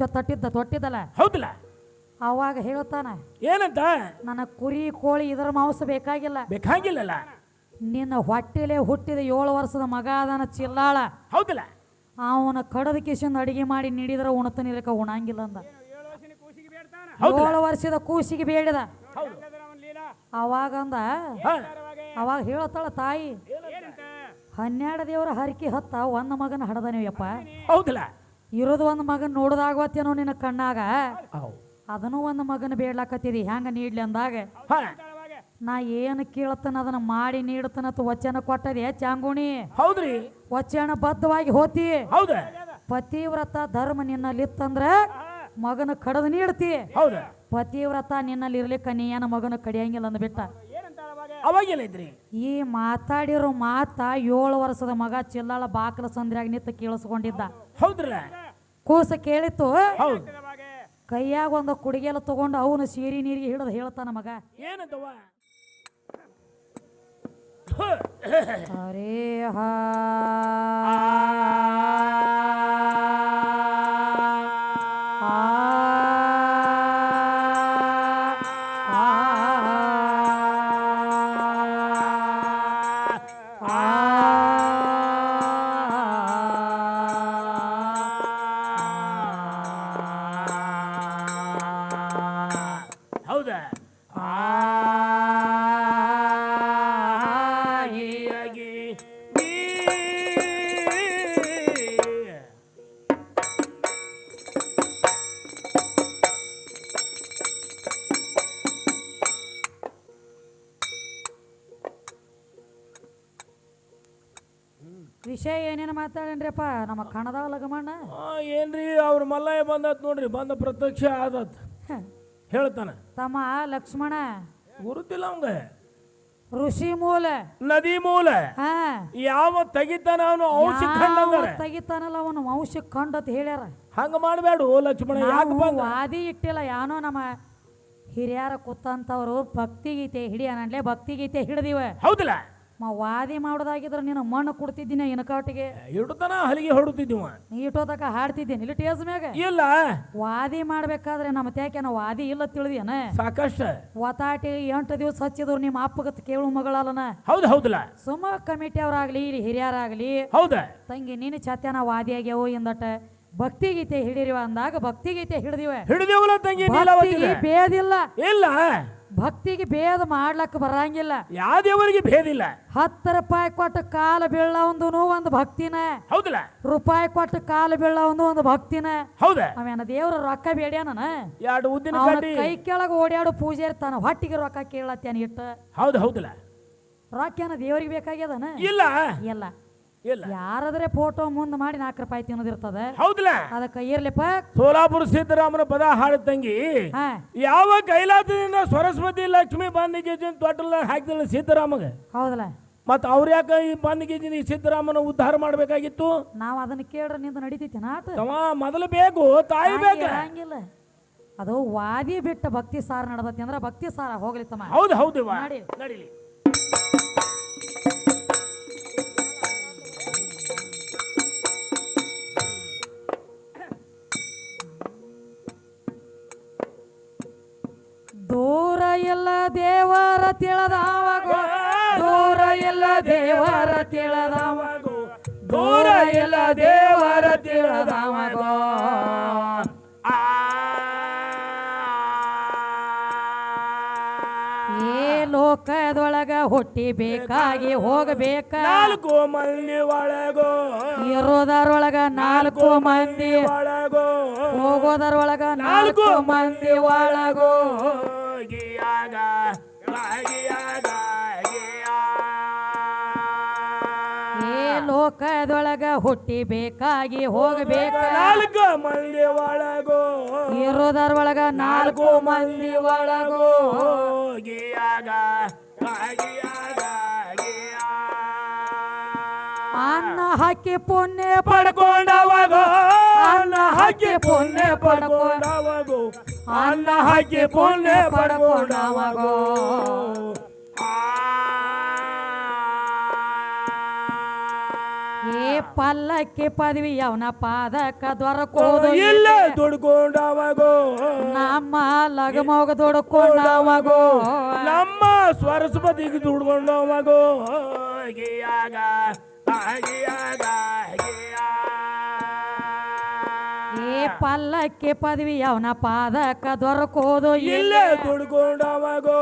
ತೊಟ್ಟಿದ್ದಲ್ಲ ಹೌದಲ್ಲ ಅವಾಗ ಹೇಳ್ತಾನ ಏನಂತ ನನ್ನ ಕುರಿ ಕೋಳಿ ಇದರ ಮಾಂಸ ಬೇಕಾಗಿಲ್ಲ ಬೇಕಾಗಿಲ್ಲಲ್ಲ ನಿನ್ನ ಹೊಟ್ಟೆಲೆ ಹುಟ್ಟಿದ 7 ವರ್ಷದ ಮಗ ಅದನ ಚಿಲ್ಲಾಳ ಹೌದಲ್ಲ ಅವನ ಕಡದ ಕಿಶಿಂದ ಅಡಿಗೆ ಮಾಡಿ ನೀಡಿದ್ರೆ ಉಣತನಿರಕ ಉಣಂಗಿಲ್ಲ ಅಂದ 7 ವರ್ಷದ ಕೂಸಿಗೆ ಬೇಡಿದ ಅವಾಗಂದ ಅವಾಗ ಹೇಳ್ತಾಳ ತಾಯಿ 12 ದೇವರ ಹರಕೆ ಹೊತ್ತ ಒಂದ್ ಮಗನ ಹಡದ ನೀವಪ್ಪ ಹೌದಲ್ಲ ಇರೋದು ಒಂದ್ ಮಗನ್ ನೋಡೋದಾಗತ್ತೇನೋ ನಿನ್ನ ಕಣ್ಣಾಗ ಅದನ್ನು ಒಂದ್ ಮಗನ ಬೇಡ್ಲಾಕತ್ತಿದಿ ಹೆಂಗ ನೀಡ್ಲಿ ಅಂದಾಗ ನಾ ಏನು ಕೇಳತನ ಅದನ್ನ ಮಾಡಿ ನೀಡತನತ್ ವಚನ ಕೊಟ್ಟದೆ ಚಾಂಗುಣಿ ಹೌದ್ರಿ ವಚನ ಬದ್ಧವಾಗಿ ಹೋತಿ ಹೌದ ಪತಿವ್ರತ ಧರ್ಮ ನಿನ್ನಲ್ಲಿತ್ತಂದ್ರ ಮಗನ ಕಡದ ನೀಡ್ತಿ ಹೌದ ಪತಿವ್ರತ ನಿನ್ನಲ್ಲಿ ಇರ್ಲಿಕ್ಕ ನೀ ಏನ ಮಗನ ಕಡಿಯಂಗಿಲ್ಲ ಅಂದ್ಬಿಟ್ಟ ಅವಾಗ ಏನೈತ್ರಿ ಈ ಮಾತಾಡಿರೋ ಮಾತ 7 ವರ್ಷದ ಮಗ ಚಿಲ್ಲಾಳ ಬಾಕಲ ಸಂದ್ರಾಗ ನಿಂತ ಕೇಳಿಸ್ಕೊಂಡಿದ್ದ ಹೌದ್ರಲ್ಲ ಕೂಸ ಕೇಳಿತ್ತು ಹೌದು ಕೈಯಾಗ ಒಂದು ಕುಡಿಗೆಲ್ಲ ತಗೊಂಡು ಅವನು ಸೀರಿ ನೀರಿಗೆ ಹಿಡಿದು ಹೇಳ್ತಾನ ಮಗ ಏನಂತವ ಅರೇ ಹಾ ಹೌದಾ ವಿಷಯ ಏನೇನು ಮಾತಾಡೇನ್ರಿಪ್ಪ ನಮ್ಮ ಕಣದ ಲಗಮಣ್ಣ ಏನ್ರಿ ಅವ್ರ ಮಲ್ಲಯ್ಯ ಬಂದತ್ ನೋಡ್ರಿ ಬಂದ ಪ್ರತ್ಯಕ್ಷ ಆದತ್ ಹೇಳ್ತಾನ ತಮ್ಮ ಲಕ್ಷ್ಮಣ ಗುರುತಿಲ್ಲ ಅವಂಗ ಋಷಿ ಮೂಲ ನದಿ ಮೂಲ ಹಾ ಯಾವ ತೆಗಿತಾನ ಅವನು ಔಷಧ ಕಂಡ ತೆಗಿತಾನಲ್ಲ ಅವನು ಔಷಧ ಕಂಡತ್ ಹೇಳ್ಯಾರ ಹಂಗ ಮಾಡಬೇಡು ಲಕ್ಷ್ಮಣ ಯಾಕೆ ಬಂದ ವಾದಿ ಇಟ್ಟಿಲ್ಲ ಯಾನೋ ನಮ್ಮ ಹಿರಿಯರ ಕೂತಂತವ್ರು ಭಕ್ತಿಗೀತೆ ಹಿಡಿಯನಂಡ್ಲೆ ಭಕ್ತಿಗೀತೆ ಹಿಡ್ದಿವ ಹೌದಲ್ಲ ವಾದಿ ಮಾಡೋದಾಗಿದ್ರೆ ನೀನು ಮಣ್ಣು ಕೊಡ್ತಿದ್ದೀನಿ ಇನಕಾಟಿಗೆ ಇಡ್ತಾನ ಹಲಿಗೆ ಹೊಡುತ್ತಿದ್ದೀವ ಈಟೋದಕ ಹಾಡ್ತಿದ್ದೀನಿ ಇಲ್ಲಿ ಟೇಸ್ ಮ್ಯಾಗ ಇಲ್ಲ ವಾದಿ ಮಾಡ್ಬೇಕಾದ್ರೆ ನಮ್ಮ ತ್ಯಾಕೆ ನಾವು ವಾದಿ ಇಲ್ಲ ತಿಳಿದಿಯನ ಸಾಕಷ್ಟ ಒತಾಟಿ 8 ದಿವಸ ಹಚ್ಚಿದ್ರು ನಿಮ್ಮ ಅಪ್ಪಗತ್ ಕೇಳು ಮಗಳಲ್ಲನ ಹೌದು ಹೌದಲ್ಲ ಸುಮ್ಮ ಕಮಿಟಿ ಅವ್ರಾಗ್ಲಿ ಇಲ್ಲಿ ಹಿರಿಯರಾಗ್ಲಿ ಹೌದ ತಂಗಿ ನೀನು ಚಾತ್ಯಾನ ವಾದಿ ಆಗ್ಯಾವು ಎಂದಟ ಭಕ್ತಿಗೀತೆ ಹಿಡಿರಿವ ಅಂದಾಗ ಭಕ್ತಿಗೀತೆ ಹಿಡಿದಿವ ಹಿಡಿದೇವಲ್ಲ ತಂಗಿ ಭೇದಿಲ್ಲ ಇಲ್ಲ ಭಕ್ತಿಗೆ ಭೇದ ಮಾಡ್ಲಕ್ಕ ಬರಂಗಿಲ್ಲ ಯಾವ ದೇವರಿಗೆ ಭೇದಿಲ್ಲ 10 ರೂಪಾಯಿ ಕೊಟ್ಟು ಕಾಲ ಬೀಳ ಒಂದು ಭಕ್ತಿನ ಹೌದಲ್ಲ ರೂಪಾಯಿ ಕೊಟ್ಟು ಕಾಲ ಬೀಳ ಒಂದು ಭಕ್ತಿನ ಹೌದ ಅವೇನ ದೇವ್ರ ರೊಕ್ಕ ಬೇಡ್ಯಾನ 2 ಉದ್ದಿನ ಕೈ ಕೆಳಗ ಓಡ್ಯಾಡು ಪೂಜೆ ಇರ್ತಾನ ಹೊಟ್ಟಿಗೆ ರೊಕ್ಕ ಕೇಳತ್ತೇನ ಇಟ್ಟ ಹೌದು ಹೌದಲ್ಲ ರೊಕ್ಕ ಏನ ದೇವ್ರಿಗೆ ಬೇಕಾಗ್ಯದನ ಇಲ್ಲ ಇಲ್ಲ ಇಲ್ಲ ಯಾರಾದ್ರೆ ಫೋಟೋ ಮುಂದ್ ಮಾಡಿ 4 ರೂಪಾಯಿ ತಿನ್ನೋದಿರ್ತದ ಹೌದಲ್ಲ ಅದಕ್ಕ ಇರ್ಲಿಪ್ಪ ಸೋಲಾಪುರ ಸಿದ್ದರಾಮನ ಪದ ಹಾಡಿದ ತಂಗಿ ಯಾವ ಕೈಲಾಸದಿಂದ ಸರಸ್ವತಿ ಲಕ್ಷ್ಮಿ ಬಂದಿಗೆ ತೊಟ್ಟಲ ಹಾಕಿದಲ್ಲ ಸಿದ್ದರಾಮಗ ಹೌದಲ್ಲ ಮತ್ತ ಅವ್ರ ಯಾಕ ಈ ಬಂದಿಗೆ ಸಿದ್ದರಾಮನ ಉದ್ಧಾರ ಮಾಡ್ಬೇಕಾಗಿತ್ತು ನಾವ್ ಅದನ್ನ ಕೇಳ್ರ ನಿಂದ ನಡೀತೈತಿ ಮೊದಲು ಬೇಕು ತಾಯಿ ಹಂಗಿಲ್ಲ ಅದು ವಾದಿ ಬಿಟ್ಟ ಭಕ್ತಿ ಸಾರ ನಡದತಿ ಅಂದ್ರ ಭಕ್ತಿ ಸಾರ ಹೋಗ್ಲಿ ತಮ್ಮ ಹೌದು ಹೌದು ನಡೀಲಿ ದೂರ ಎಲ್ಲ ದೇವರ ತಿಳದವಾಗೋ ದೂರ ಎಲ್ಲ ದೇವರ ತಿಳದವಾಗೋ ದೂರ ಎಲ್ಲ ದೇವರ ತಿಳದವಾಗೋ ಲೋಕದೊಳಗ ಹುಟ್ಟಿ ಬೇಕಾಗಿ ಹೋಗಬೇಕ 4 ಮಂದಿ ಒಳಗೋ ಇರೋದರೊಳಗ 4 ಮಂದಿ ಒಳಗೋ ಹೋಗೋದರೊಳಗ 4 ಮಂದಿ ಒಳಗೋ ಲೋಕದೊಳಗ ಹುಟ್ಟಿ ಬೇಕಾಗಿ ಹೋಗಬೇಕ 4 ಮಂದಿ ಒಳಗೋ ಇರೋದರೊಳಗ 4 ಮಂದಿ ಒಳಗೋ ಅನ್ನ ಹಾಕಿ ಪುಣ್ಯ ಪಡ್ಕೊಂಡವಾಗೋ ಅನ್ನ ಹಾಕಿ ಪುಣ್ಯ ಪಡ್ಕೊಂಡವಾಗೋ ಅನ್ನ ಹಾಕಿ ಪುಣ್ಯ ಪಡ್ಕೊಂಡವಾಗೋ ಪಲ್ಲಕ್ಕಿ ಪದವಿ ಅವನ ಪಾದಕ್ಕ ದೊರಕೋದು ಇಲ್ಲ ದುಡ್ಕೊಂಡವಗೋ ನಮ್ಮ ಲಗಮೋಗ ದುಡ್ಕೊಂಡವಗೋ ನಮ್ಮ ಸ್ವರಸ್ಪತಿಗೆ ದುಡ್ಕೊಂಡವಗೋ ಗಿಯಾಗ ಗಿಯಾಗ ಏ ಪಲ್ಲಕ್ಕಿ ಪದವಿ ಅವನ ಪಾದಕ್ಕ ದೊರಕೋದು ಇಲ್ಲ ದುಡ್ಕೊಂಡವಗೋ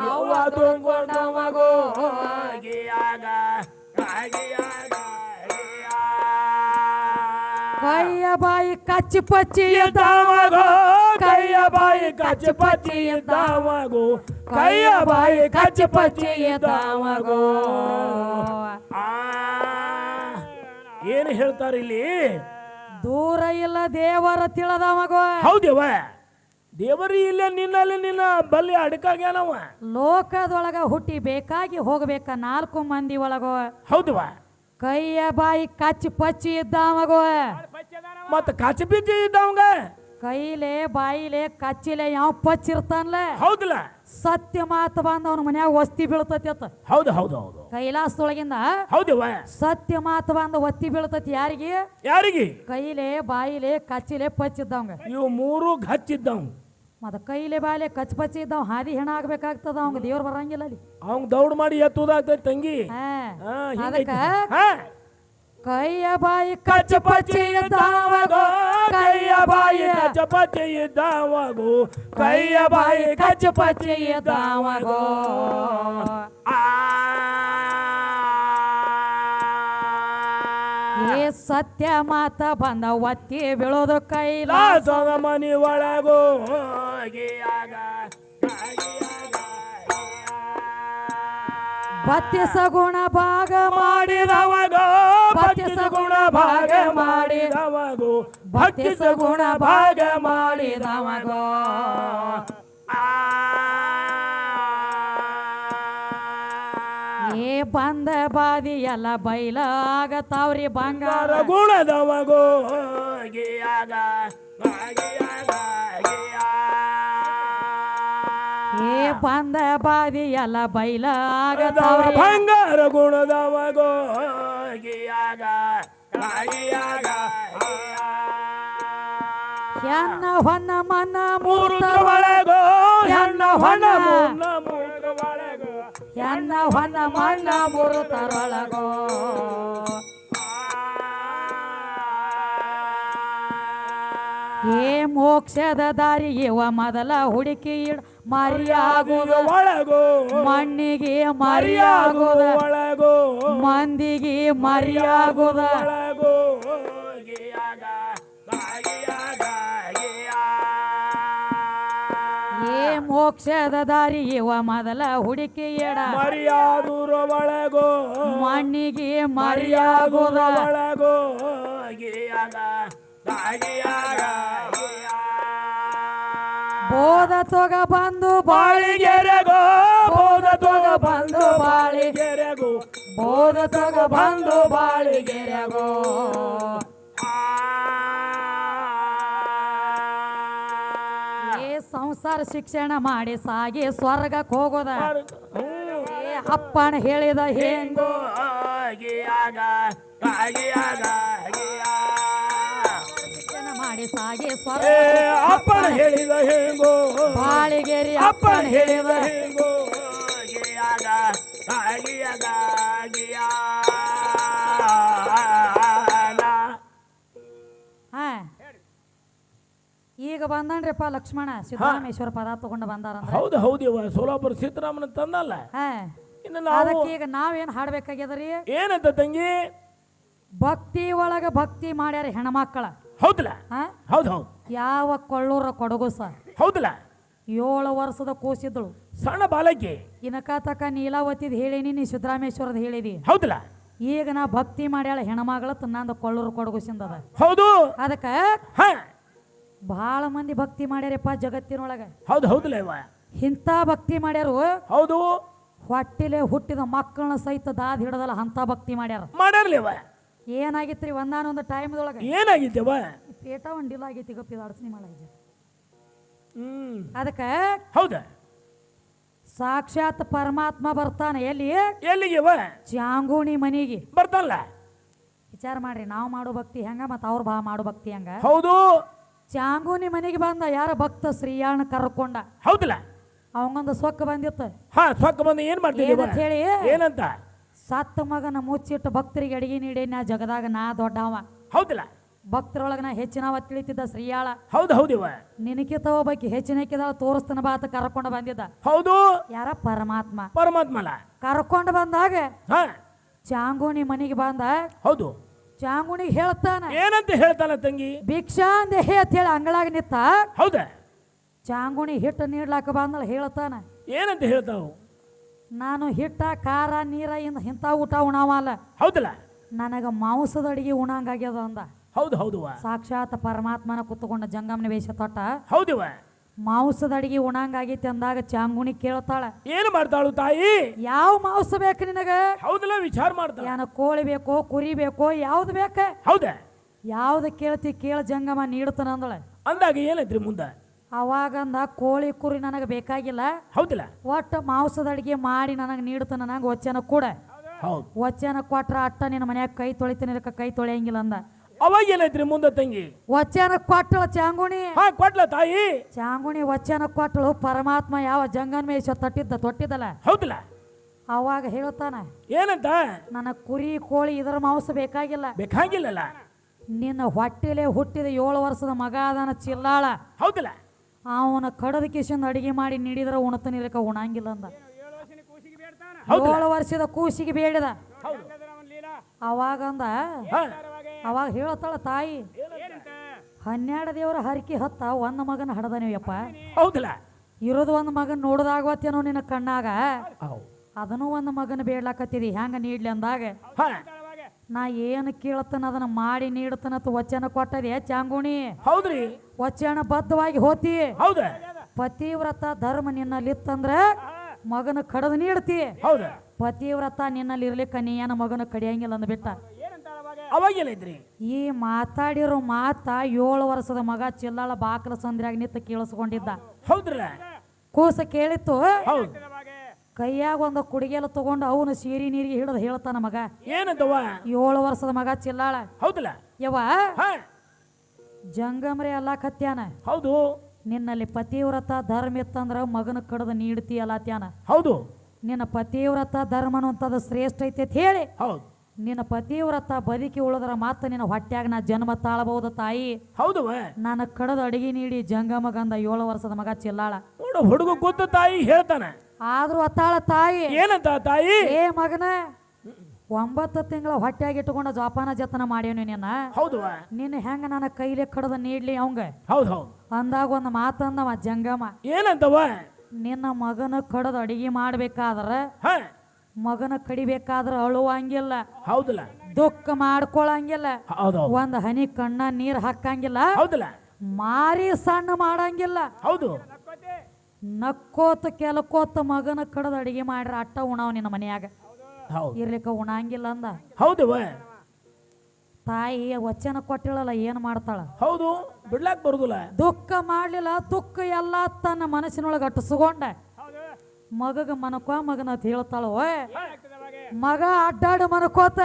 ಅವ್ವ ದುಡ್ಕೊಂಡವಗೋ ಗಿಯಾಗ ಕೈಯ ಬಾಯಿ ಕಚ್ಚಿ ಪಚ್ಚಿ ಇದ್ದಾವಗೋ ಕೈಯ ಬಾಯಿ ಕಚ್ಚಿ ಪಚ್ಚಿ ಇದ್ದಾವಗೋ ಕೈಯ ಬಾಯಿ ಕಚ್ಚಿ ಪಚ್ಚಿ ಇದ್ದಾವಗೋ ಏನು ಹೇಳ್ತಾರೆ ಇಲ್ಲಿ ದೂರ ಇಲ್ಲ ದೇವರ ತಿಳದವಗೋ ಹೌದೇವ ದೇವರಿ ಇಲ್ಲ ನಿನ್ನಲ್ಲಿ ನಿನ್ನ ಬಲ್ಲಿ ಅಡಕಾಗ್ಯಾನವ ಲೋಕದೊಳಗ ಹುಟ್ಟಿ ಬೇಕಾಗಿ ಹೋಗ್ಬೇಕ 4 ಮಂದಿ ಒಳಗೋ ಹೌದವ ಕೈಯ ಬಾಯಿ ಕಚ್ಚಿ ಪಚ್ಚಿ ಇದ್ದಾವಗೋ ಮತ್ತ ಕಚ್ಚಿ ಬಿಚ್ಚಿ ಇದ್ದಾವಂಗ ಕೈಲೆ ಬಾಯಿಲೆ ಕಚ್ಚಿಲೆ ಯಾವ ಪಚ್ಚಿರ್ತಾನಲ್ಲ ಹೌದಲ್ಲ ಸತ್ಯ ಮಾತು ಬಂದ ಅವನ ಮನ್ಯಾಗ ವಸ್ತಿ ಬೀಳ್ತತಿ ಅತ್ತ ಹೌದು ಹೌದು ಹೌದು ಕೈಲಾಸದೊಳಗಿಂದ ಹೌದವ ಸತ್ಯ ಮಾತು ಬಂದ ಒತ್ತಿ ಬೀಳ್ತತಿ ಯಾರಿಗೆ ಯಾರಿಗೆ ಕೈಲೆ ಬಾಯಿಲೆ ಕಚ್ಚಿಲೆ ಪಚ್ಚಿದ್ದವಂಗ ಇವು 3 ಹಚ್ಚಿದ್ದವ್ ಮತ್ತ ಕೈಲೆ ಬಾಯಿಲೆ ಕಚ್ ಪಚ್ಚಿ ಇದ್ದಾವ ಹಾದಿ ಹೆಣ ಆಗ್ಬೇಕಾಗ್ತದ ಅವಂಗ ದೇವ್ರು ಬರಂಗಿಲ್ಲ ಅಲ್ಲಿ ಅವಂಗ ದೌಡ್ ಮಾಡಿ ಎತ್ತುದಾಗ್ತೈತಿ ತಂಗಿ ಅದಕ್ಕ ಕೈಯ ಬಾಯಿ ಕಚ್ಚ ಕಚ್ಚ ಪಚ್ಚಿ ಇದ್ದಾವಗೋ ಕೈಯ ಬಾಯಿ ಕಚ್ಚ ಪಚ್ಚಿ ಇದ್ದಾವಗೋ ಕೈಯ ಬಾಯಿ ಕಚ್ಚ ಪಚ್ಚಿ ಇದ್ದಾವಗೋ ಏ ಸತ್ಯ ಮಾತ ಬಂದ ಒತ್ತಿ ಬೀಳೋದು ಕೈಲಾಸ ಲಾಸದ ಮನಿ ಒಳಗೋ ಬತ್ತಿಸ ಗುಣ ಭಾಗ ಮಾಡಿದವಗೋ ಭಕ್ತಿಸ ಗುಣ ಭಾಗ ಮಾಡಿದವಗೋ ಭಕ್ತಿಸ ಗುಣ ಭಾಗ ಮಾಡಿದವಗೋ ಏ ಬಂದ ಬಾದಿ ಎಲ್ಲ ಬೈಲ ಆಗತಾವ್ರಿ ಬಂಗಾರ ಗುಣದವಗೋ ಏ ಬಂದ ಬಾದಿ ಎಲ್ಲ ಬೈಲ ಆಗತಾವ್ರಿ ಬಂಗಾರ ಗುಣದವಗೋ ಹೆಣ್ಣ ಹೊನ್ನ ಮನ ಮೂರ್ತ ಒಳಗೋ ಹೆಣ್ಣ ಹೊಣ ಮುನ್ನ ಮೂತ್ರ ಒಳಗೋ ಹೆಣ್ಣ ಹೊನ್ನ ಮಣ್ಣ ಮೂರ್ತರೊಳಗೋ ಏ ಮೋಕ್ಷದ ದಾರಿ ಇವ ಮೊದಲ ಹುಡುಕಿ ಇಡ್ ಮರಿಯಾಗುದ ಒಳಗೋ ಮಣ್ಣಿಗೆ ಮರಿಯಾಗುದ ಒಳಗೋ ಮಂದಿಗೆ ಮರಿಯಾಗುದ ಒಳಗೋ ಏ ಮೋಕ್ಷದ ದಾರಿ ಇವ ಮೊದಲ ಹುಡುಕಿ ಇಡ ಮರಿಯಾದೂರ ಒಳಗೋ ಮಣ್ಣಿಗೆ ಮರಿಯಾಗುದ ಒಳಗೋ ಬೋಧ ತೊಗ ಬಂದು ಬಾಳಿಗೆರೆಗೋ ಬೋಧ ತೊಗ ಬಂದು ಬಾಳಿಗೆರೆಗೋ ಬೋಧ ತೊಗ ಬಂದು ಬಾಳಿಗೆರೆಗೋ ಏ ಸಂಸಾರ ಶಿಕ್ಷಣ ಮಾಡಿ ಸಾಗಿ ಸ್ವರ್ಗಕ್ಕೆ ಹೋಗೋದ ಏ ಅಪ್ಪನ ಹೇಳಿದ ಹೆಂಗೋ ಶಿಕ್ಷಣ ಮಾಡಿ ಸಾಗಿ ಸ್ವರ್ಗ ಅಪ್ಪನ ಹೇಳಿದ ಹೇಗೋ ಬಾಳಿಗೆರಿ ಅಪ್ಪನ ಅಪ್ಪನ ಹೇಳಿದ ಹೇಳಿದ ಹೇಗೋ ಹಾ ಈಗ ಬಂದನ್ರಿಪ್ಪ ಲಕ್ಷ್ಮಣ ಸಿದ್ದರಾಮೇಶ್ವರ ಪದ ತಗೊಂಡು ಬಂದಾರಂದ್ರ ಹೌದು ಹೌದಿವ ಸೋಲಾಪುರ ಸಿದ್ದರಾಮನ ತಂದಲ್ಲ ಹಾ ಇನ್ನು ನಾವು ಅದಕ್ಕೆ ಈಗ ನಾವೇನ್ ಹಾಡ್ಬೇಕಾಗ್ಯದ್ರಿ ಏನಂತ ತಂಗಿ ಭಕ್ತಿ ಒಳಗ ಭಕ್ತಿ ಮಾಡ್ಯಾರ ಹೆಣ್ಮಕ್ಕಳ ಹೌದಲ್ಲ ಹಾ ಹೌದು ಹೌದು ಯಾವ ಕೊಳ್ಳೂರ ಕೊಡಗುಸ ಹೌದಲ್ಲ 7 ವರ್ಷದ ಕೂಸಿದ್ದಳು ಸಣ್ಣ ಬಾಲಕಿ ಇನಕ ತಕ ನೀಲಾವತಿದ್ ಹೇಳಿನಿ ನೀ ಸಿದ್ದರಾಮೇಶ್ವರದ ಹೇಳಿದಿ ಹೌದಲ್ಲ ಈಗ ನಾ ಭಕ್ತಿ ಮಾಡ್ಯಾಳ ಹೆಣ್ಮಗಳ ನಂದು ಕೊಳ್ಳೂರು ಕೊಡಗುಸಿಂದದ ಹೌದು ಅದಕ್ಕ ಹಾ ಬಹಳ ಮಂದಿ ಭಕ್ತಿ ಮಾಡ್ಯಾರಪ್ಪ ಜಗತ್ತಿನೊಳಗ ಹೌದು ಹೌದಲ್ಲ ಇವ ಇಂಥ ಭಕ್ತಿ ಮಾಡ್ಯಾರು ಹೌದು ಹೊಟ್ಟಿಲೆ ಹುಟ್ಟಿದ ಮಕ್ಕಳನ್ನ ಸಹಿತ ದಾದ್ ಹಿಡದಲ್ಲ ಅಂತ ಭಕ್ತಿ ಮಾಡ್ಯಾರ ಮಾಡ್ಯಾರ್ಲಿವ ಏನಾಗಿತ್ರಿ ಒಂದಾನೊಂದು ಟೈಮ್ದೊಳಗ ಏನಾಗಿತ್ತವ ಪೇಟ ಒಂದಿಲ್ಲ ಆಗೈತಿ ಗಪ್ಪಿದ ಅಡಚಣೆ ಮಾಡಾಗಿದ್ದೆ ಹ್ಮ್ ಅದಕ್ಕ ಹೌದ ಸಾಕ್ಷಾತ್ ಪರಮಾತ್ಮ ಬರ್ತಾನ ಎಲ್ಲಿ ಎಲ್ಲಿಗೆವ ಚಾಂಗುಣಿ ಮನಿಗೆ ಬರ್ತಾನಲ್ಲ ವಿಚಾರ ಮಾಡ್ರಿ, ನಾವು ಮಾಡೋ ಭಕ್ತಿ ಹೆಂಗ ಮತ್ತು ಅವ್ರು ಮಾಡೋ ಭಕ್ತಿ ಹೆಂಗ. ಹೌದು. ಚಾಂಗುನಿ ಮನೆಗೆ ಬಂದ ಯಾರ ಭಕ್ತ ಶ್ರೀಯಾಣ ಕರ್ಕೊಂಡ. ಹೌದಲ್ಲ. ಅವಂಗೊಂದು ಸೊಕ್ಕ ಬಂದಿತ್ತು. ಹಾ, ಸೊಕ್ಕ ಬಂದು ಏನ್ ಮಾಡ್ತೀವಿ ಹೇಳಿ ಏನಂತ? ಸತ್ತ ಮಗನ ಮುಚ್ಚಿಟ್ಟು ಭಕ್ತರಿಗೆ ಅಡಿಗೆ ನೀಡಿ ನಾ ಜಗದಾಗ ನಾ ದೊಡ್ಡವ. ಹೌದಲ್ಲ. ಭಕ್ತರೊಳಗ ನಾ ಹೆಚ್ಚಿನವ ತಿಳಿತಿದ್ದ ಶ್ರೀಯಾಳ. ಹೌದು ಹೌದಿವ. ನಿನಕಿತ ಒಬ್ಬಾಕಿ ಹೆಚ್ಚಿನಕ್ಕಿದಾಳ ತೋರಿಸ್ತನ ಬಾತ ಕರ್ಕೊಂಡು ಬಂದಿದ್ದ. ಹೌದು. ಯಾರ? ಪರಮಾತ್ಮ. ಪರಮಾತ್ಮಲ ಕರ್ಕೊಂಡು ಬಂದಾಗ ಹಾ ಚಾಂಗುನಿ ಮನೆಗೆ ಬಂದ. ಹೌದು. ಚಾಂಗುನಿಗೆ ಹೇಳ್ತಾನ ಏನಂತ ಹೇಳ್ತಾನ ತಂಗಿ? ಭಿಕ್ಷಾ ಅಂದೆ ಹೇ ಅಂತ ಹೇಳಿ ಅಂಗಳಾಗ ನಿತ್ತ. ಹೌದ. ಚಾಂಗುನಿ ಹಿಟ್ಟು ನೀಡ್ಲಾಕ ಬಂದಳ. ಹೇಳ್ತಾನ ಏನಂತ ಹೇಳ್ತಾವ? ನಾನು ಹಿಟ್ಟ ಖಾರ ನೀರ ಇಂಥ ಊಟ ಉಣಾವಲ್ಲ. ಹೌದಲ್ಲ. ನನಗ ಮಾಂಸದ ಅಡಿಗೆ ಉಣಂಗಾಗ್ಯದ ಅಂದ. ಹೌದು ಹೌದುವ. ಸಾಕ್ಷಾತ್ ಪರಮಾತ್ಮನ ಕುತ್ತುಕೊಂಡ ಜಂಗಮನ ವೇಷ ತೊಟ್ಟ. ಹೌದಿವ. ಮಾಂಸದ ಅಡಿಗೆ ಉಣಂಗಾಗೈತಿ ಅಂದಾಗ ಚಾಂಗುನಿ ಕೇಳ್ತಾಳ, ಏನು ಮಾಡ್ತಾಳು ತಾಯಿ? ಯಾವ ಮಾಂಸ ಬೇಕು ನಿನಗ? ಹೌದಲ್ಲ, ವಿಚಾರ ಮಾಡ್ತಾಳ. ಏನ ಕೋಳಿ ಬೇಕೋ ಕುರಿ ಬೇಕೋ ಯಾವ್ದು ಬೇಕ? ಹೌದ. ಯಾವ್ದು ಕೇಳ್ತಿ ಕೇಳ ಜಂಗಮ ನೀಡ್ತಾನ ಅಂದಳ. ಅಂದಾಗ ಏನೈತ್ರಿ ಮುಂದ? ಅವಾಗಂದ ಕೋಳಿ ಕುರಿ ನನಗೆ ಬೇಕಾಗಿಲ್ಲ. ಹೌದಲ್ಲ. ಒಟ್ಟು ಮಾಂಸದ ಅಡಿಗೆ ಮಾಡಿ ನನಗೆ ನೀಡ್ತಾನ. ನಂಗೆ ವಚನ ಕೂಡ. ಹೌದು. ವಚನ ಕೊಟ್ರ ಅಟ್ಟ ನಿನ್ನ ಮನ್ಯಾಗ ಕೈ ತೊಳಿತೀನಿ, ಇದಕ್ಕೆ ಕೈ ತೊಳೆಯಂಗಿಲ್ಲ ಅಂದ. ಅವಾಗ ಏನೈತ್ರಿ ಮುಂದ ತಂಗಿ? ವಚನ ಕೊಟ್ಟಳ ಚಾಂಗುಣಿ. ಹಾ, ಕೊಟ್ಲ ತಾಯಿ. ಚಾಂಗುಣಿ ವಚನ ಕೊಟ್ಟಳು. ಪರಮಾತ್ಮ ಯಾವ ಜಂಗನ್ಮೇಶ್ವರ ತೊಟ್ಟಿದ್ದಲ್ಲ. ಹೌದಲ್ಲ. ಅವಾಗ ಹೇಳ್ತಾನ, ಏನಂತ? ನನ್ನ ಕುರಿ ಕೋಳಿ ಇದರ ಮಾಂಸ ಬೇಕಾಗಿಲ್ಲ. ಬೇಕಾಗಿಲ್ಲಲ್ಲ. ನಿನ್ನ ಹೊಟ್ಟೆಲೆ ಹುಟ್ಟಿದ 7 ವರ್ಷದ ಮಗ ಅದನ ಚಿಲ್ಲಾಳ. ಹೌದಲ್ಲ. ಅವನ ಕಡದ ಕಿಶನ್ ಅಡಿಗೆ ಮಾಡಿ ನೀಡಿದ್ರ ಉಣತನಿರಕ ಉಣಂಗಿಲ್ಲ ಅಂದ. 7 ವರ್ಷದ ಕೂಸಿಗೆ ಬೇಡಿದ. ಅವಾಗಂದ ಅವಾಗ ಹೇಳ್ತಾಳ ತಾಯಿ, 12 ದೇವರ ಹರಕೆ ಹೊತ್ತ ಒಂದ್ ಮಗನ ಹಡದ ನೀವಪ್ಪ. ಹೌದಲ್ಲ. ಇರೋದು ಒಂದ್ ಮಗನ್ ನೋಡದಾಗತ್ತೇನೋ ನಿನ್ನ ಕಣ್ಣಾಗ. ಅದನ್ನು ಒಂದ್ ಮಗನ ಬೇಡ್ಲಾಕತ್ತೀರಿ, ಹೆಂಗ ನೀಡ್ಲಿ ಅಂದಾಗ ನಾ ಏನು ಕೇಳ್ತಾನ ಅದನ್ನ ಮಾಡಿ ನೀಡ್ತಾನತ್ ವಚನ ಕೊಟ್ಟದೆ ಚಾಂಗುಣಿ. ಹೌದ್ರಿ. ವಚನ ಬದ್ಧವಾಗಿ ಹೋತಿ. ಹೌದ. ಪತಿವ್ರತ ಧರ್ಮ ನಿನ್ನಲ್ಲಿತ್ತಂದ್ರ ಮಗನ ಕಡದ ನೀಡ್ತಿ. ಹೌದ. ಪತಿವ್ರತ ನಿನ್ನಲ್ಲಿ ಇರ್ಲಿಕ್ಕ ನೀ ಏನ ಮಗನ ಕಡಿಯಂಗಿಲ್ಲ ಅಂದ್ಬಿಟ್ಟ. ಅವಾಗ ಏನೈತ್ರಿ? ಈ ಮಾತಾಡಿರೋ ಮಾತ 7 ವರ್ಷದ ಮಗ ಚಿಲ್ಲಾಳ ಬಾಕಲ ಸಂದ್ರಾಗ ನಿಂತ ಕೇಳಿಸ್ಕೊಂಡಿದ್ದ. ಹೌದ್ರಲ್ಲ. ಕೂಸ ಕೇಳಿತ್ತು. ಹೌದು. ಕೈಯಾಗ ಒಂದು ಕುಡಿಗೆಲ್ಲ ತಗೊಂಡು ಅವನು ಸೀರಿ ನೀರಿಗೆ ಹಿಡಿದು ಹೇಳ್ತಾನ ಮಗ. ಏನಂತವ? 7 ವರ್ಷದ ಮಗ ಚಿಲ್ಲಾಳ. ಹೌದಲ್ಲ. ಯವ್ವ ಜಂಗಮ್ರೆ ಅಲ್ಲ ಕತ್ಯಾನ. ಹೌದು. ನಿನ್ನಲ್ಲಿ ಪತಿವ್ರತ ಧರ್ಮ ಇತ್ತಂದ್ರ ಮಗನ ಕಡದ ನೀಡ್ತೀಯಲ್ಲ ತ್ಯಾನ. ಹೌದು. ನಿನ್ನ ಪತಿವ್ರತ ಧರ್ಮನು ಅಂತದ ಶ್ರೇಷ್ಠ ಐತಿ ಅಂತ ಹೇಳಿ ಹೌದು ನಿನ್ನ ಪತಿವ್ರತ ಬದುಕಿ ಉಳಿದ್ರ ಮಾತ್ರ ನಿನ್ನ ಹೊಟ್ಯಾಗ ನಾ ಜನ್ಮ ತಾಳಬಹುದು ತಾಯಿ. ಹೌದು. ನನ್ನ ಕಡದ ಅಡಿಗೆ ನೀಡಿ ಜಂಗಮಗಂದ 7 ವರ್ಷದ ಮಗ ಚಿಲ್ಲಾಳ. ನೋಡು ಹುಡುಗ ಗೊತ್ತ ತಾಯಿ ಹೇಳ್ತಾನ. ಆದ್ರೂ ಅತ್ತಾಳ ತಾಯಿ. ಏನಂತ ತಾಯಿ? ಏ ಮಗನ 9 ತಿಂಗಳ ಹೊಟ್ಯಾಗ ಇಟ್ಟುಕೊಂಡ ಜೋಪಾನ ಜತನ ಮಾಡ್ಯವನಿ ನಿನ್ನ. ಹೌದು. ನಿನ್ನ ಹೆಂಗ ನನ್ನ ಕೈಲೆ ಕಡದ ನೀಡ್ಲಿ ಅವಂಗ. ಹೌದು ಹೌದು. ಅಂದಾಗ ಒಂದು ಮಾತಂದವ ಜಂಗಮ. ಏನಂತವ? ನಿನ್ನ ಮಗನ ಕಡದ ಅಡಿಗೆ ಮಾಡ್ಬೇಕಾದ್ರ ಮಗನ ಕಡಿಬೇಕಾದ್ರ ಅಳುವಂಗಿಲ್ಲ. ಹೌದಲ್ಲ. ದುಃಖ ಮಾಡ್ಕೊಳಂಗಿಲ್ಲ. ಹೌದು. ಒಂದ್ ಹನಿ ಕಣ್ಣ ನೀರ್ ಹಾಕಂಗಿಲ್ಲ. ಹೌದಲ್ಲ. ಮಾರಿ ಸಣ್ಣ ಮಾಡಂಗಿಲ್ಲ. ಹೌದು. ನಕ್ಕೋತ ಕೆಲಕೋತ ಮಗನ ಕಡದ ಅಡಿಗೆ ಮಾಡ್ರ ಅಟ್ಟ ಉಣಾವ್ ನಿನ್ನ ಮನ್ಯಾಗ ಇರ್ಲಿಕ್ಕ ಉಣಂಗಿಲ್ಲ ಅಂದ. ಹೌದು. ತಾಯಿ ವಚನ ಕೊಟ್ಟಿಳಲ್ಲ, ಏನ್ ಮಾಡ್ತಾಳ? ಹೌದು, ಬಿಡ್ಲಾಕ್ ಬರುದಿಲ್ಲ. ದುಃಖ ಮಾಡ್ಲಿಲ್ಲ. ದುಃಖ ಎಲ್ಲ ತನ್ನ ಮನಸ್ಸಿನೊಳಗ ಅಟ್ಟಿಸ್ಕೊಂಡ ಮಗಗ ಮಗನ ಅಂತ ಹೇಳ್ತಾಳ. ಮಗ ಅಡ್ಡಾಡು ಮನಕೋತ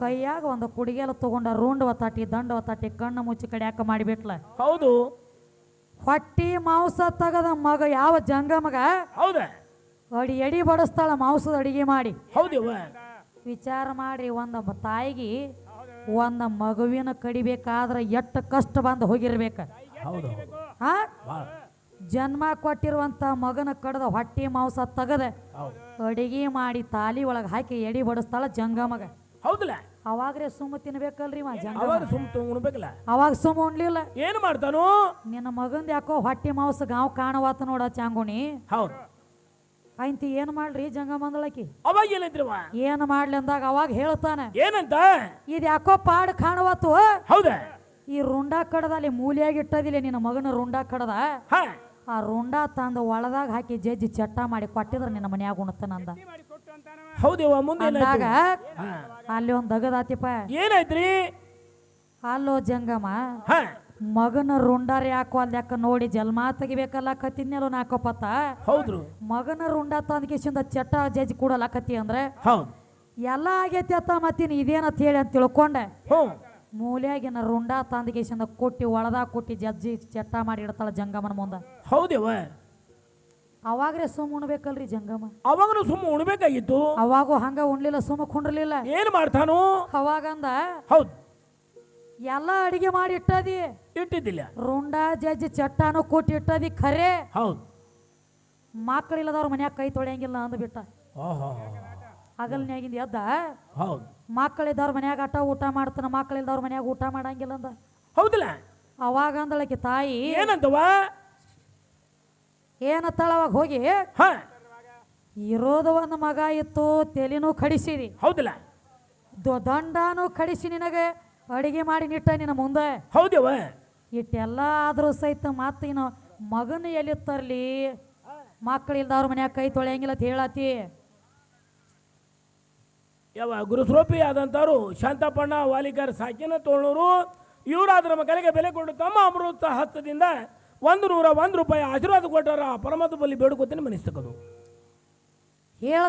ಕೈಯಾಗ ಒಂದು ಕುಡಿಗೆಲ್ಲ ತಗೊಂಡ ರುಂಡವ ತಟ್ಟಿ ದಂಡವ ತಟ್ಟಿ ಕಣ್ಣು ಮುಚ್ಚಿ ಕಡ್ಯಾಕ ಮಾಡಿಬಿಟ್ಲ. ಹೌದು. ಹೊಟ್ಟಿ ಮಾಂಸ ತಗದ ಮಗ ಯಾವ ಜಂಗಮಗ ಹೌದ ಎಡಿ ಬಡಿಸ್ತಾಳ ಮಾಂಸದ ಅಡಿಗೆ ಮಾಡಿ. ಹೌದು. ವಿಚಾರ ಮಾಡ್ರಿ, ಒಂದ ತಾಯಿಗೆ ಒಂದ ಮಗುವಿನ ಕಡಿಬೇಕಾದ್ರ ಎಷ್ಟು ಕಷ್ಟ ಬಂದು ಹೋಗಿರ್ಬೇಕ. ಜನ್ಮ ಕೊಟ್ಟಿರುವಂತ ಮಗನ ಕಡದ ಹೊಟ್ಟಿ ಮಾಂಸ ತಗದ ಅಡಿಗೆ ಮಾಡಿ ತಾಲಿ ಒಳಗ ಹಾಕಿ ಎಡಿ ಬಡಿಸ್ತಾಳ ಜಂಗಮಗ. ಹೌದಲ್ಲ. ಅವಾಗ್ರೆ ಸುಮ್ಮ ತಿನ್ಬೇಕಲ್ರಿ ಅವಾಗ ಸುಮ್ಮ ಉಣ್ಲಿಲ್ಲ. ಏನ್ ಮಾಡ್ತಾನು? ನಿನ್ನ ಮಗಂದ ಯಾಕೋ ಹೊಟ್ಟಿ ಮಾಂಸ ಗಾವ್ ಕಾಣವಾತ ನೋಡ ಚಾಂಗುಣಿ. ಹೌದು. ಆಯ್ತು ಏನ್ ಮಾಡ್ರಿ ಜಂಗಮಂದಳಕಿ. ಅವಾಗ ಏನೈತ್ರಿವ? ಏನ್ ಮಾಡ್ಲಿ ಅಂದಾಗ ಅವಾಗ ಹೇಳ್ತಾನ, ಏನಂತ? ಇದ್ ಯಾಕೋ ಪಾಡ್ ಕಾಣವಾತು. ಹೌದ. ಈ ರುಂಡಾ ಕಡದಲ್ಲಿ ಮೂಲಿಯಾಗಿ ಇಟ್ಟದಿಲ್ಲ ನಿನ್ನ ಮಗನ ರುಂಡಾ ಕಡದ. ಆ ರುಂಡಾ ತಂದು ಒಳದಾಗ ಹಾಕಿ ಜಜ್ಜಿ ಚಟ್ಟ ಮಾಡಿ ಕೊಟ್ಟಿದ್ರ ನಿನ್ನ ಮನ್ಯಾಗ ಉಣತನಂದ. ಹೌದೇವ. ಮುಂದೆ ಅಲ್ಲಿ ಒಂದ್ ದಗದಾತಿಪ್ಪ. ಏನಾಯ್ತ್ರಿ? ಅಲ್ಲೋ ಜಂಗಮ, ಮಗನ ರುಂಡಾರ ಯಾಕೋ ಅಲ್ಲಿ ಯಾಕ ನೋಡಿ ಜಲ್ಮಾ ತೆಗಿಬೇಕಲ್ಲ ಕತ್ತಿದ್ನೆಲ್ಲ ನಾಕೋಪತ್ತ. ಹೌದ್ರು. ಮಗನ ರುಂಡ ತಂದ ಕಿಶಿಂದ ಚಟ್ಟ ಜಜ್ಜಿ ಕೂಡಲ್ಲ ಕತ್ತಿ ಅಂದ್ರೆ ಎಲ್ಲ ಆಗೈತಿ ಅತ್ತ ಮತ್ತೀನಿ ಇದೇನಂತ ಹೇಳಿ ಅಂತ ತಿಳ್ಕೊಂಡೆ ಹ್ಞೂ ಮೂಲ್ಯಾಗಿನ ರುಂಡ ತಂದಗೇಶಂದ ಕೊಟ್ಟಿ ಒಳದಾಗ ಕೊಟ್ಟಿ ಜಜ್ಜಿ ಚಟ್ಟ ಮಾಡಿ ಇಡ್ತಾಳ ಜಂಗಮನ ಮುಂದೆ ಹೌದೇವ ಅವಾಗ್ರೆ ಸುಮ್ಮ ಉಣ್ಬೇಕಲ್ರಿ ಜಂಗಮ ಅವಾಗನು ಸುಮ್ಮ ಉಣ್ಬೇಕಾಗಿತ್ತು ಅವಾಗೂ ಹಂಗ ಉಣ್ಲಿಲ್ಲ ಸುಮ್ಮ ಕುಂಡ್ರಲಿಲ್ಲ ಏನ್ ಮಾಡ್ತಾನು ಅವಾಗಂದ ಹೌದು ಎಲ್ಲ ಅಡಿಗೆ ಮಾಡಿ ಇಟ್ಟದಿ ಇಟ್ಟಿದ್ದಿಲ್ಲ ರುಂಡ ಜಜ್ಜಿ ಚಟ್ಟಾನು ಕೊಟ್ಟಿ ಇಟ್ಟದಿ ಖರೆ ಹೌದು ಮಕ್ಕಳಿಲ್ಲದವ್ರ ಮನ್ಯಾಗ ಕೈ ತೊಳೆಯಂಗಿಲ್ಲ ಅಂದ್ಬಿಟ್ಟ ಹಗಲ್ನ್ಯಾಗಿಂದ ಎದ್ದ ಹೌದು ಮಕ್ಕಳಿದ್ದವ್ರ ಮನ್ಯಾಗ ಅಟ್ಟ ಊಟ ಮಾಡ್ತಾನ ಮಕ್ಕಳಿಲ್ದವ್ರ ಮನ್ಯಾಗ ಊಟ ಮಾಡಂಗಿಲ್ಲ ಅಂದ ಹೌದಿಲ್ಲ ಅವಾಗ ಅಂದಳಕಿ ತಾಯಿ ಏನಂತವ ಏನತ್ತಾಳ ಅವಾಗ ಹೋಗಿ ಹ ಇರೋದು ಒಂದು ಮಗ ಇತ್ತು ತೆಲಿನೂ ಕಡಿಸಿರಿ ಹೌದಿಲ್ಲ ದಂಡಾನು ಕಡಿಸಿ ನಿನಗೆ ಅಡಿಗೆ ಮಾಡಿ ನಿಟ್ಟ ನಿನ್ನ ಮುಂದೆ ಹೌದೇವ ಇಟ್ಟೆಲ್ಲ ಆದ್ರೂ ಸಹಿತ ಮತ್ತೆ ಇನ್ನು ಮಗನ ಎಲ್ಲಿ ತರ್ಲಿ ಮಕ್ಕಳಿಲ್ದವ್ರ ಮನ್ಯಾಗ ಕೈ ತೊಳೆಯಂಗಿಲ್ಲ ಅಂತ ಹೇಳತಿ ಯಾವ ಗುರುಸ್ರೋಪಿ ಆದಂಥವ್ರು ಶಾಂತಪ್ಪಣ್ಣ ವಾಲಿಕರ್ ಸಾಕಿನ ತೋಳೂರು ಇವರಾದ್ರ ಮಕ್ಕಳಿಗೆ ಬೆಲೆ ಕೊಟ್ಟು ತಮ್ಮ ಅಮೃತ ಹಸ್ತದಿಂದ 101 ರೂಪಾಯಿ ಆಶೀರ್ವಾದ ಕೊಟ್ಟಾರ ಪರಮಾತ್ಮ ಬಲ್ಲಿ ಬೇಡ್ಕೊತೀನಿ ಮನಿಸ್ತಕ್ಕದು ಹೇಳ